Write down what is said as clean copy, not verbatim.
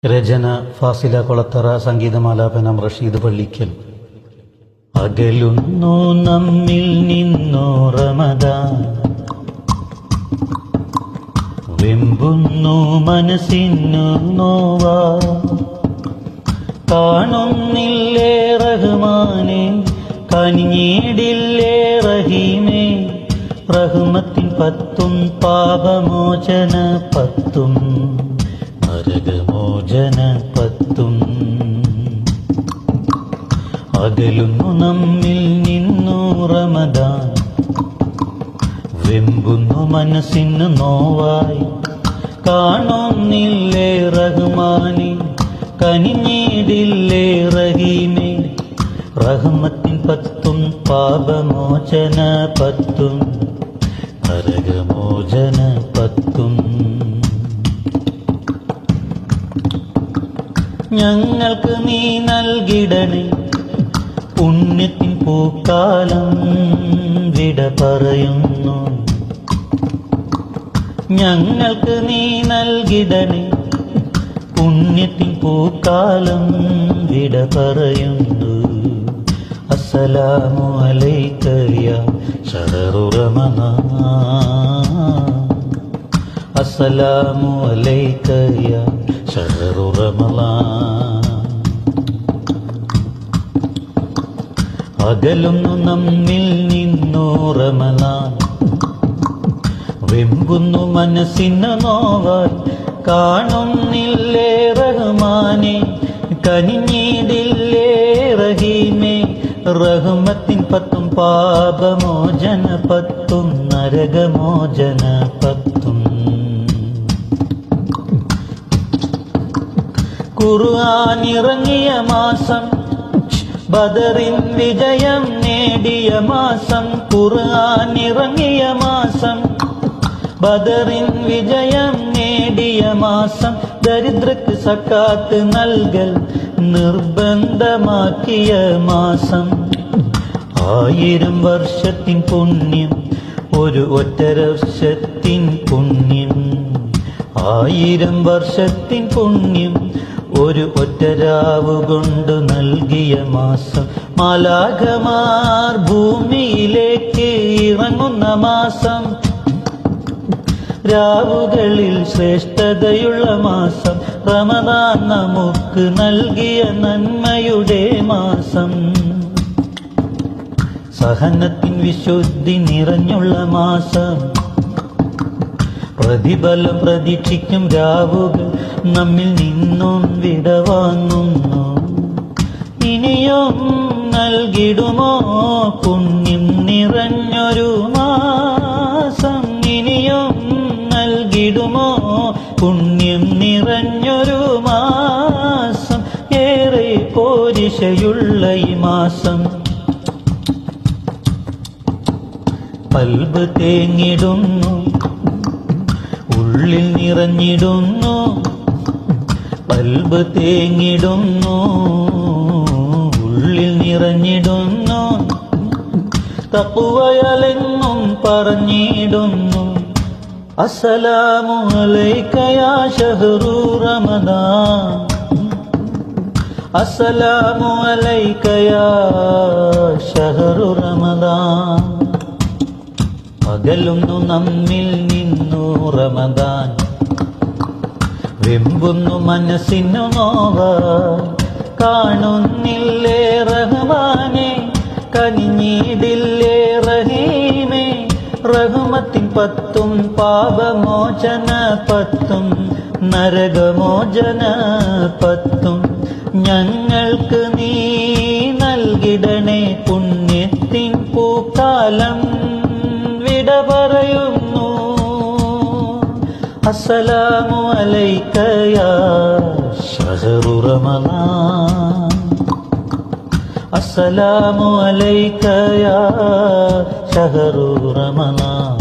രചന ഫാസില കൊളത്തറ, സംഗീതമാലാപനം റഷീദ് പള്ളിക്കൽ. അകലുന്നു നമ്മിൽ നിന്നു റമദാൻ, വെമ്പുന്നു മനസ്സിന്നു നോവാ. കാണുന്നില്ലേ റഹ്മാനെ, കനിഞ്ഞിടില്ലേ റഹീമേ. റഹ്മത്തിൻ പത്തും പാപമോചന പത്തും നരകമോചന പത്തും. അകലുന്നു നമ്മിൽ നിന്നു റമദാൻ, വെമ്പുന്നു മനസ്സിന് നോവായി. കാണുന്നില്ലേ റഹ്മാനെ, കനിഞ്ഞിടില്ലേ റഹീമേ. റഹ്മത്തിൻ പത്തും പാപമോചന പത്തും നരകമോചന പത്തും. ഞങ്ങൾക്ക് നീ നൽകിടണേ പുണ്യത്തിൻ പൂക്കാലം, വിട പറയുന്നു. ഞങ്ങൾക്ക് നീ നൽകിടണേ പുണ്യത്തിൻ പൂക്കാലം, വിട പറയുന്നു. അസ്സലാമു അലൈക യാ ശഹറു റമദാൻ, അസ്സലാമു അലൈക യാ ശഹറു റമദാൻ. അകലുന്നു നമ്മിൽ നിന്നു റമദാൻ, വെമ്പുന്നു മനസ്സിന് നോവായി. കാണുന്നില്ലേ റഹ്മാനെ, കനിഞ്ഞിടില്ലേ റഹീമേ. റഹ്മത്തിൻ പത്തും പാപമോചന പത്തും നരകമോചന പത്തും. ഖുർആൻ ഇറങ്ങിയ മാസം, ബദറിൻ വിജയം നേടിയ മാസം. ഖുർആൻ ഇറങ്ങിയ മാസം, ബദറിൻ വിജയം നേടിയ മാസം. ദരിദ്രക്ക് സക്കാത്ത് നൽകൽ നിർബന്ധമാക്കിയ മാസം. 1000 വർഷത്തിൻ പുണ്യം, ഒരു ഒറ്റ വർഷത്തിൻ പുണ്യം. 1000 വർഷത്തിൻ പുണ്യം, ഒരു ഒറ്റ രാവ് കൊണ്ട് നൽകിയ മാസം. മാലാഖമാർ ഭൂമിയിലേക്ക് ഇറങ്ങുന്ന മാസം. രാവുകളിൽ ശ്രേഷ്ഠതയുള്ള മാസം. റമദാൻ നമുക്ക് നൽകിയ നന്മയുടെ മാസം. സഹനത്തിൻ വിശുദ്ധി നിറഞ്ഞുള്ള മാസം. പ്രതിഫലം പ്രതീക്ഷിക്കും രാവുകൾ നമ്മിൽ നിന്നും വിടവാങ്ങുന്നു. ഇനിയും നൽകിടുമോ പുണ്യം നിറഞ്ഞൊരു മാസം. ഇനിയും നൽകിടുമോ പുണ്യം നിറഞ്ഞൊരു മാസം. ഏറെ പോരിശയുള്ള ഈ മാസം. പൽബ് തേങ്ങിടുന്നു, ഉള്ളിൽ നിറഞ്ഞിടുന്നു. പൽബ് തേങ്ങിടുന്നു, ഉള്ളിൽ നിറഞ്ഞിടുന്നു. തഖ്വയലെന്നും പറഞ്ഞിടുന്നു. അസ്സലാമു അലൈക യാ ശഹറു റമദാൻ, അസ്സലാമു അലൈക യാ ശഹറു റമദാൻ. അകലുന്നു നമ്മിൽ നിന്നു റമദാൻ, വെമ്പുന്നു മനസ്സിനു നോവായി. കാണുന്നില്ലേ റഹ്മാനെ, കനിഞ്ഞിടില്ലേ റഹീമേ. റഹ്മത്തിൻ പത്തും പാപമോചന പത്തും നരകമോചന പത്തും. ഞങ്ങൾക്ക് നീ നൽകിടണേ പുണ്യത്തിൻ പൂക്കാലം, വിട പറയുന്നു. അസ്സലാമു അലൈക യാ ശഹറു റമദാൻ, അസ്സലാമു അലൈക യാ ശഹറു റമദാൻ.